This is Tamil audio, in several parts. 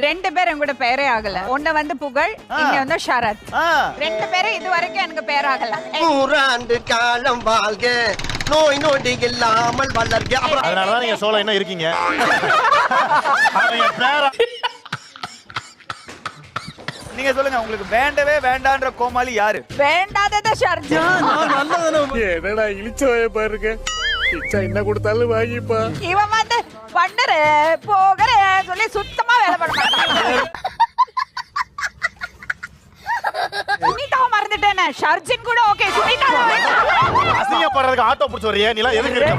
ரெண்டு பேரும் கூட பேரே ஆகல. ஒண்ணு வந்து புகழ், இன்னொன்னு ஷரத். ரெண்டு பேரும் இது வரைக்கும் எனக்கு பேர் ஆகல. 100 ஆண்டு காலம் வாழ்க, நோய் நொடி இல்லாமல் வளர்க. அதனாலதான் நீங்க சோலோ என்ன இருக்கீங்க. நீங்க சொல்லுங்க, உங்களுக்கு வேண்டவே வேண்டான்ற கோமாளி யாரு? வேண்டாதத ஷரத். என்னடா இழிச்சோய பாருங்க, இச்சா என்ன கொடுத்தாலும் வாங்கிப்பா. இவன் வந்து பண்ணற போகற சொல்லி சுத்தமா வேலை பண்ண மாட்டான். சுனிதாவை மறந்துட்டேனே, ஷர்ஜின் கூட ஓகே, சுனிதாவை அசிங்கப்படுறதுக்கு ஆட்டோ பிடிச்சு வர்றியே, நீ எல்லாம் எதுக்கு இருக்க?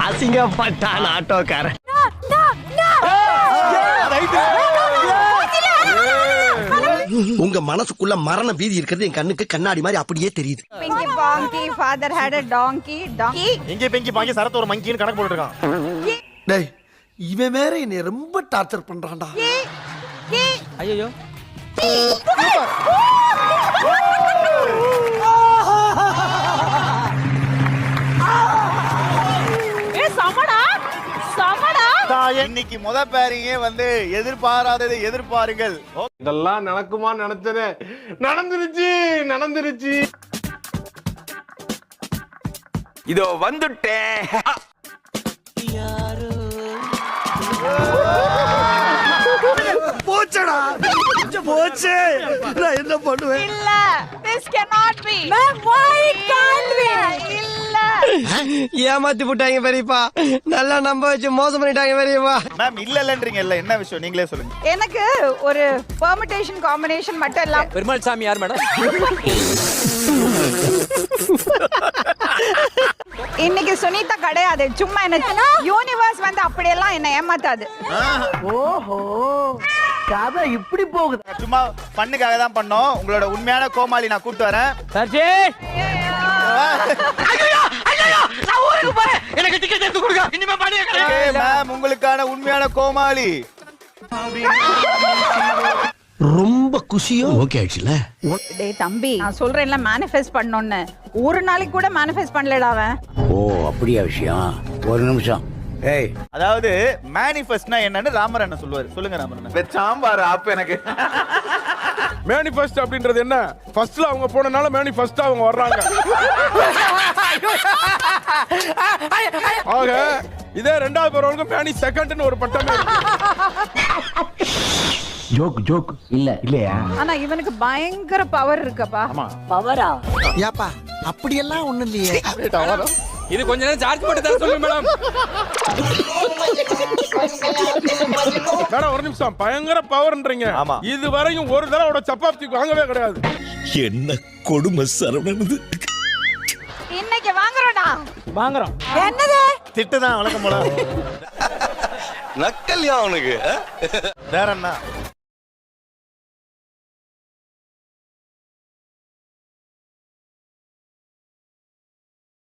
அசிங்கப்பட்டான் ஆட்டோக்காரன். உங்க மனசுக்குள்ள மரண பீதி இருக்கிறது என் கண்ணுக்கு கண்ணாடி மாதிரி அப்படியே தெரியுது. Pinki பாங்கி father had a donkey. இங்கே பெங்கி பாங்கி சரத்து ஒரு மங்கின்னு கணக்கு போட்டுருக்கான். டேய், இவன் வேற என்னை ரொம்ப டார்ச்சர் பண்றான்டா. ஐயோ இன்னைக்கு முத பேரிங்கே வந்து எதிர்பாராததை எதிர்பாருங்கள். இதெல்லாம் நடக்குமா நினைச்சனே, நடந்துருச்சு. இதோ வந்துட்டேன். போச்சடா, போச்சு. நான் என்ன பண்ணுவேன்? இல்ல, this cannot be. why it can't be? இல்ல, ஏமாத்தி போட்டாங்க பெரியப்பா, நல்லா நம்ப வச்சு மோசம் பண்ணிட்டாங்க பெரியப்பா. மேம் இல்லன்றீங்க, இல்ல என்ன விஷயம் நீங்களே சொல்லுங்க. எனக்கு ஒரு பெர்முடேஷன் காம்பினேஷன் மட்டும் இல்ல. பெருமாள் சாமி யார் மேடம்? இன்னைக்கு சுனிதா கிடையாது, சும்மா என்ன யூனிவர்ஸ் வந்து அப்படியெல்லாம் என்ன ஏமாத்தாது. ஓஹோ, கதை இப்படி போகுது. சும்மா பண்ணுக்காக தான் பண்ணோம். உங்களோட உண்மையான கோமாளி நான் கூப்பிட்டு வரேன். சர்ஜி எனக்கு டிக்கெட் எடுத்து கொடுங்க. இனிமே பாடியே மேம் உங்களுக்கான உண்மையான கோமாளி. ரொம்ப குஷியோ ஓகே ஆயிடுச்சுல. டேய் தம்பி, நான் சொல்றேன்ல மேனிஃபெஸ்ட் பண்ணனும்னு, ஒரு நாளைக்கு கூட மேனிஃபெஸ்ட் பண்ணலடா அவன். ஓ அப்படியா விஷயம்? ஒரு நிமிஷம். ஏய், அதாவது மேனிஃபெஸ்ட்னா என்னன்னு ராமர் என்ன சொல்லுவாரு? சொல்லுங்க ராமர். சாம்பார் ஆப் எனக்கு. மேனிஃபெஸ்ட் அப்படின்றது என்ன? ஃபர்ஸ்ட்ல அவங்க போனனால மேனிஃபெஸ்ட் அவங்க வர்றாங்க. ஆக இதே ரெண்டாவது பேருக்கு மேனி செகண்ட்னு ஒரு பட்டமே இருக்கு. ஜோக் இல்லையா? ஆனா இவனுக்கு பயங்கர பவர் இருக்குப்பா. பவரா? ஏப்பா அப்படியெல்லாம் ஒண்ணும் இல்லையே. இது கொஞ்ச நேரம் சார்ஜ் போட்டு தர சொல்லுங்க மேடம். மேடம் ஒரு நிமிஷம், பயங்கர பவர்ன்றீங்க. ஆமா. இது வரையும் ஒரு தடவை சப்பாத்தி வாங்கவே கிடையாது. என்ன கொடுமை சரவணனது. இன்னைக்கு வாங்குறோம்டா. வாங்குறோம். என்னது? திட்டுதான் வழக்கம் போல. நக்கல்யா அவனுக்கு. வேற என்ன?